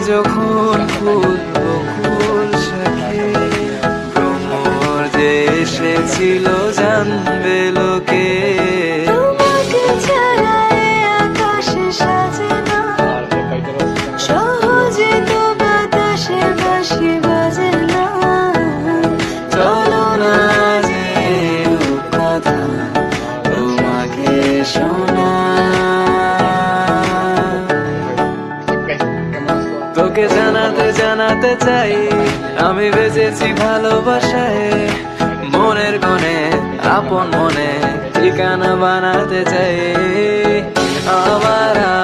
যখন ফুল বকুল শাখে ভ্রমর যে এসেছিল জানবে লোকে। তোমাকে ছাড়া আকাশে সাজে না, সহজে তো বাতাসে বাঁশি বাজে না। চলো না যে কথা তোমাকে শোনা, তোকে জানাতে জানাতে চাই আমি বেঁচেছি ভালোবাসায়। মনের কোণে আপন মনে ঠিকানা বানাতে চাই আমার।